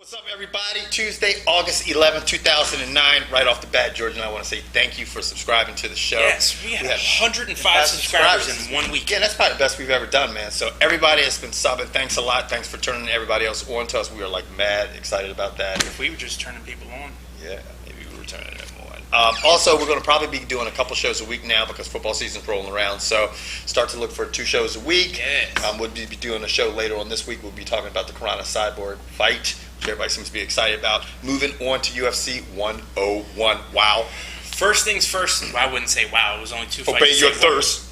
What's up, everybody? Tuesday, August 11th, 2009. Right off the bat, George and I want to say thank you for subscribing to the show. Yes, we have 105 subscribers in 1 week. Yeah, that's probably the best we've ever done, man. So everybody has been subbing. Thanks a lot. Thanks for turning everybody else on to us. We are like mad excited about that. If we were just turning people on. Yeah, maybe we were turning them on. Also, we're going to probably be doing a couple shows a week now because football season's rolling around. So start to look for 2 shows a week. Yes. We'll be doing a show later on this week. We'll be talking about the Karana Cyborg fight, which everybody seems to be excited about. Moving on to UFC 101. Wow. First things first, well, I wouldn't say wow. It was only 2 fights. Obey your thirst.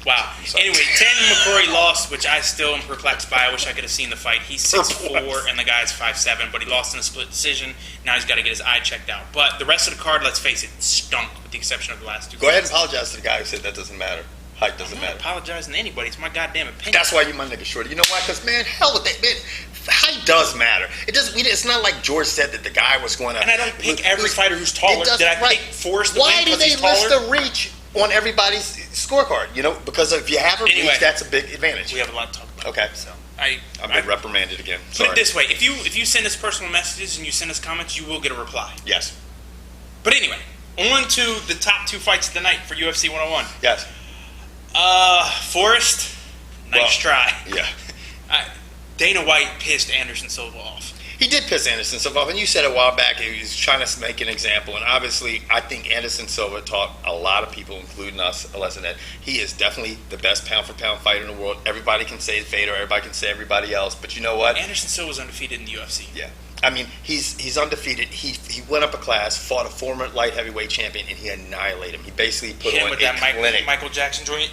Wow. Anyway, Tanner McCrory lost, which I still am perplexed by. I wish I could have seen the fight. He's 6'4", and the guy's 5'7", but he lost in a split decision. Now he's got to get his eye checked out. But the rest of the card, let's face it, stunk, with the exception of the last 2 Go ahead and apologize to the guy who said that doesn't matter. Height doesn't I'm not matter. apologizing to anybody. It's my goddamn opinion. That's why you my nigga shorty. You know why? Because, man, hell with that. Man, height does matter. It doesn't. It's not like George said that the guy was going to. And I don't pick every fighter who's taller. Did I pick Forrest to win because he's taller? Why do they list the reach on everybody's scorecard? You know, because if you have a reach, that's a big advantage. We have a lot to talk about. Okay. So I've been reprimanded again. Put Sorry. it this way: if you send us personal messages and you send us comments, you will get a reply. Yes. But anyway, on to the top 2 fights of the night for UFC 101. Yes. Forrest, nice try. Yeah. Dana White pissed Anderson Silva off. He did piss Anderson Silva off, and you said a while back he was trying to make an example, and obviously I think Anderson Silva taught a lot of people, including us, a lesson that he is definitely the best pound-for-pound fighter in the world. Everybody can say Fedor, everybody can say everybody else, but you know what? Anderson Silva's undefeated in the UFC. Yeah. I mean, he's undefeated. He went up a class, fought a former light heavyweight champion, and he annihilated him. He basically put on with a that clinic. Michael Jackson joint.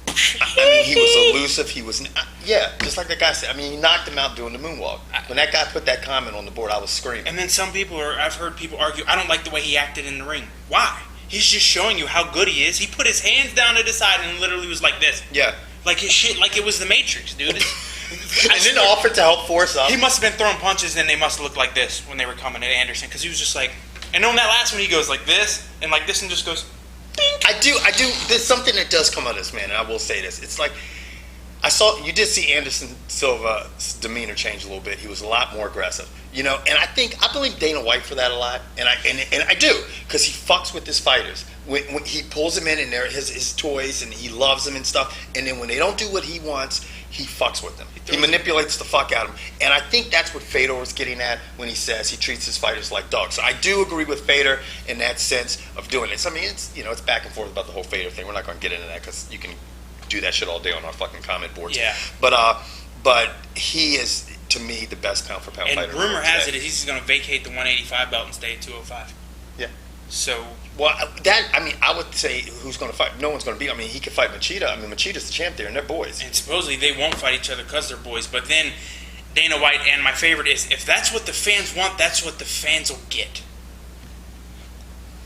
I mean, he was elusive. He was, just like that guy said. I mean, he knocked him out doing the moonwalk. When that guy put that comment on the board, I was screaming. And then I've heard people argue, I don't like the way he acted in the ring. Why? He's just showing you how good he is. He put his hands down to the side and literally was like this. Yeah. Like his shit, like it was the Matrix, dude. And then offered to help Forrest up. He must have been throwing punches, and they must have looked like this when they were coming at Anderson, because he was just like, and on that last one, he goes like this, and just goes, dink. I do. There's something that does come out of this, man, and I will say this. It's like, you did see Anderson Silva's demeanor change a little bit. He was a lot more aggressive, and I believe Dana White for that a lot, and I do, because he fucks with his fighters. When he pulls them in there, his toys, and he loves them and stuff, and then when they don't do what he wants, he fucks with them. He manipulates the fuck out of them. And I think that's what Fedor was getting at when he says he treats his fighters like dogs. So I do agree with Fedor in that sense of doing it. So, I mean, it's back and forth about the whole Fedor thing. We're not going to get into that because you can do that shit all day on our fucking comment boards. Yeah. But he is, to me, the best pound-for-pound fighter. And rumor has it he's going to vacate the 185 belt and stay at 205. Yeah. So... Well, I would say who's going to fight? No one's going to beat him. I mean, he could fight Machida. I mean, Machida's the champ there, and they're boys. And supposedly they won't fight each other because they're boys. But then Dana White, and my favorite is, if that's what the fans want, that's what the fans will get.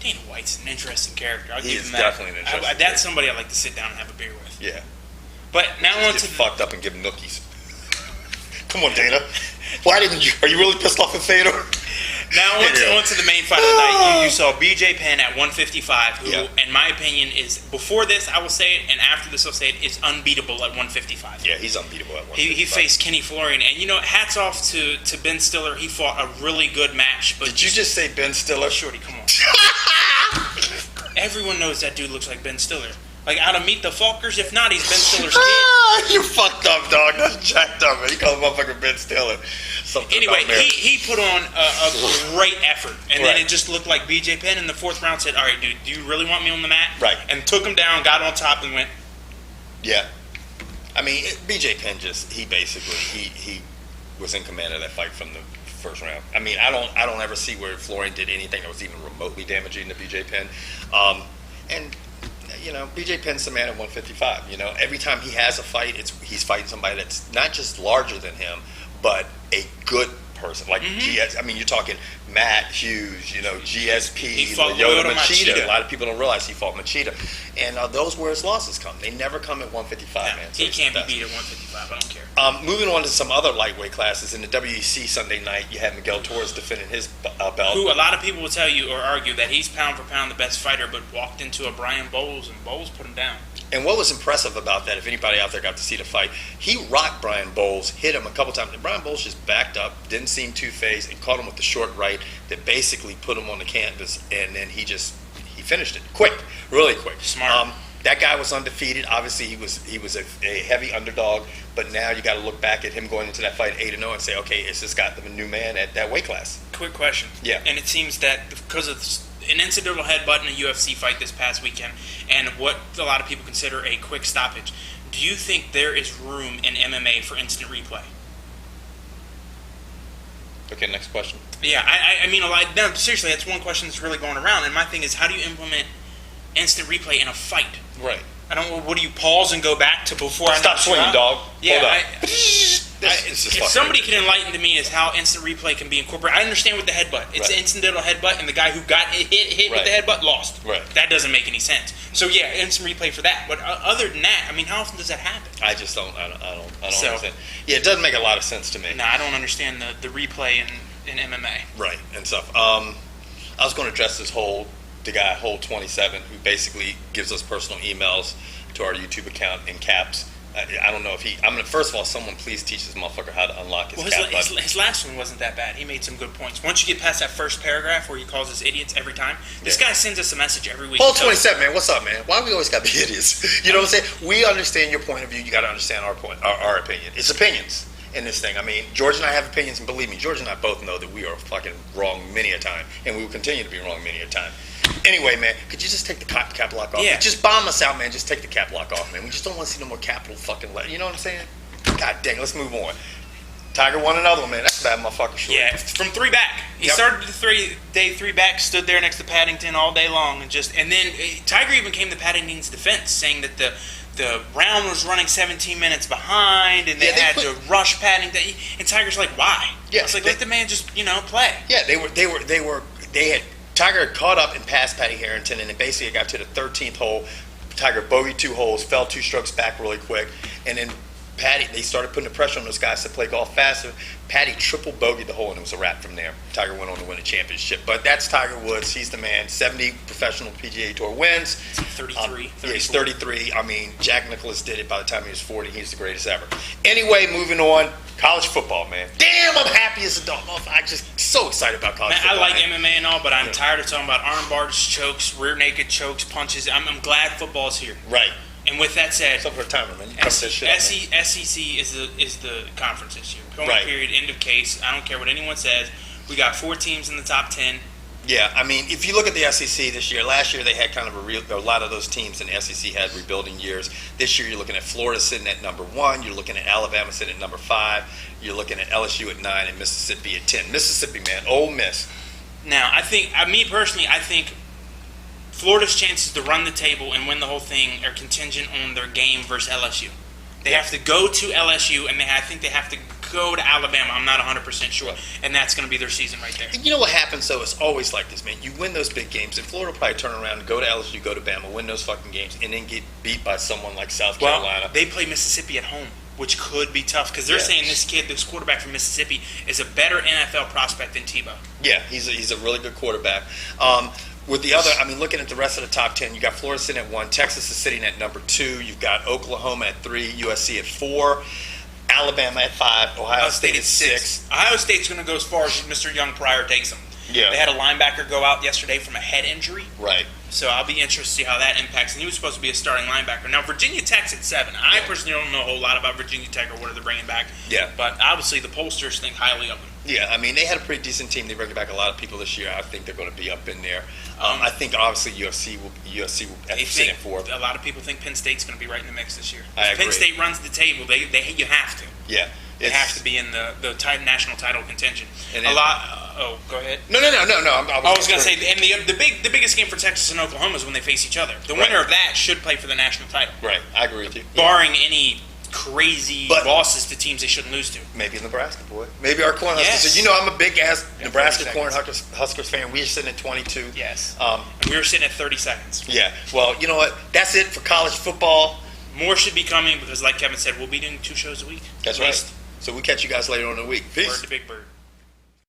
Dana White's an interesting character. I'll give him that. Definitely an interesting character. That's somebody I'd like to sit down and have a beer with. Yeah. But now on to fucked up and give him nookies. Come on, Dana. Why didn't you? Are you really pissed off at Fedor? Now on to the main fight of the night. You saw BJ Penn at 155, who, in my opinion, is, before this I will say it, and after this I'll say it, is unbeatable at 155. Yeah, he's unbeatable at 155. He faced Kenny Florian, and hats off to Ben Stiller. He fought a really good match. But did you just say Ben Stiller? Shorty, come on. Everyone knows that dude looks like Ben Stiller. Like, out of Meet the Falkers, if not, he's Ben Stiller's kid. You fucked up, dog. That's jacked up, man. You call him motherfucker Ben Stiller. Anyway, he put on a great effort. And then it just looked like BJ Penn in the 4th round said, all right, dude, do you really want me on the mat? Right. And took him down, got on top, and went. Yeah. I mean, BJ Penn he was in command of that fight from the first round. I mean, I don't ever see where Florian did anything that was even remotely damaging to BJ Penn. BJ Penn's the man at 155. Every time he has a fight, he's fighting somebody that's not just larger than him, but a good person. Like GS. I mean, you're talking Matt Hughes, GSP, Lyoto Machida. A lot of people don't realize he fought Machida. And those where his losses come. They never come at 155, man. So he can't be beat at 155. I don't care. Moving on to some other lightweight classes. In the WEC Sunday night, you had Miguel Torres defending his belt. Who a lot of people will tell you or argue that he's pound for pound the best fighter, but walked into a Brian Bowles, and Bowles put him down. And what was impressive about that, if anybody out there got to see the fight, he rocked Brian Bowles, hit him a couple times. And Brian Bowles just backed up, didn't seem two-faced, and caught him with the short right that basically put him on the canvas. And then he finished it quick, really quick. Smart. That guy was undefeated. Obviously, he was a heavy underdog. But now you got to look back at him going into that fight 8-0 and say, okay, is this got a new man at that weight class? Quick question. Yeah. And it seems that because of an incidental headbutt in a UFC fight this past weekend, and what a lot of people consider a quick stoppage, do you think there is room in MMA for instant replay? Okay, next question. Yeah, I mean, no, seriously, that's one question that's really going around. And my thing is, how do you implement instant replay in a fight? Right. I don't know. What do you pause and go back to before? Stop swinging, dog. Yeah. Hold up. If somebody can enlighten to me is how instant replay can be incorporated. I understand with the headbutt. It's an incidental headbutt, and the guy who got hit with the headbutt lost. Right. That doesn't make any sense. So yeah, instant replay for that. But other than that, I mean, how often does that happen? I just don't. I don't understand. Yeah, it doesn't make a lot of sense to me. No, I don't understand the replay in MMA. Right and stuff. I was going to address the guy Hold 27, who basically gives us personal emails to our YouTube account in caps. I don't know if first of all, someone please teach this motherfucker how to unlock his cap button. His last one wasn't that bad. He made some good points. Once you get past that first paragraph where he calls us idiots every time, this guy sends us a message every week. Hold 27, man. What's up, man? Why we always got to be idiots? You know what I'm saying? We understand your point of view. You got to understand our opinion. It's opinions in this thing. I mean, George and I have opinions, and believe me, George and I both know that we are fucking wrong many a time, and we will continue to be wrong many a time. Anyway, man, could you just take the cap lock off? Yeah. Just bomb us out, man. Just take the cap lock off, man. We just don't want to see no more capital fucking letter. You know what I'm saying? God dang, let's move on. Tiger won another one, man. That's a bad motherfucker. Sure. Yeah, from 3 back. He started the day 3 back, stood there next to Paddington all day long, and then Tiger even came to Paddington's defense, saying that the round was running 17 minutes behind, and they had to rush Paddington. And Tiger's like, why? Yeah, it's like, let the man just play. Yeah, they had Tiger caught up and passed Patty Harrington, and then basically got to the 13th hole. Tiger bogeyed 2 holes, fell 2 strokes back really quick, and then they started putting the pressure on those guys to play golf faster. Patty triple bogeyed the hole, and it was a wrap from there. Tiger went on to win a championship. But that's Tiger Woods. He's the man. 70 professional PGA Tour wins. 33. Yeah, he's 33. I mean, Jack Nicklaus did it by the time he was 40. He's the greatest ever. Anyway, moving on. College football, man. Damn, I'm happy as a dog. I'm just so excited about college football. I like MMA and all, but I'm tired of talking about arm bars, chokes, rear naked chokes, punches. I'm glad football's here. Right. And with that said, for a timer, man. You SEC is the conference this year. Going period, end of case. I don't care what anyone says. We got 4 teams in the top 10. Yeah, I mean, if you look at the SEC this year, last year they had kind of a lot of those teams in the SEC had rebuilding years. This year you're looking at Florida sitting at number 1. You're looking at Alabama sitting at number 5. You're looking at LSU at 9 and Mississippi at 10. Mississippi, man, Ole Miss. Now, I think Florida's chances to run the table and win the whole thing are contingent on their game versus LSU. They have to go to LSU, and I think they have to go to Alabama. I'm not 100% sure, and that's going to be their season right there. You know what happens, though? It's always like this, man. You win those big games, and Florida will probably turn around and go to LSU, go to Bama, win those fucking games, and then get beat by someone like South Carolina. They play Mississippi at home, which could be tough, because they're saying this quarterback from Mississippi, is a better NFL prospect than Tebow. Yeah, he's a really good quarterback. With the other, I mean, looking at the rest of the top 10, you got Florida sitting at 1, Texas is sitting at number 2, you've got Oklahoma at 3, USC at 4, Alabama at 5, Ohio State at 6. Ohio State's going to go as far as Mr. Young Pryor takes them. Yeah. They had a linebacker go out yesterday from a head injury. Right. So I'll be interested to see how that impacts. And he was supposed to be a starting linebacker. Now, Virginia Tech's at 7. I personally don't know a whole lot about Virginia Tech or what they're bringing back. Yeah. But obviously the pollsters think highly of them. Yeah, I mean, they had a pretty decent team. They bring back a lot of people this year. I think they're going to be up in there. I think, obviously, UFC will sit in 4th. A lot of people think Penn State's going to be right in the mix this year. I agree. Penn State runs the table. You have to. Yeah. They have to be in the national title contention. Go ahead. No. I was going to say, and the biggest game for Texas and Oklahoma is when they face each other. The winner of that should play for the national title. Right, I agree with you. Barring any crazy losses to teams they shouldn't lose to. Maybe Nebraska, boy. Maybe our Cornhuskers. Yes. I'm a big-ass Nebraska Cornhuskers fan. We're sitting at 22. Yes. And we were sitting at 30 seconds. Yeah. Well, you know what? That's it for college football. More should be coming because, like Kevin said, we'll be doing 2 shows a week. That's right. So we'll catch you guys later on in the week. Peace. Word to Big Bird.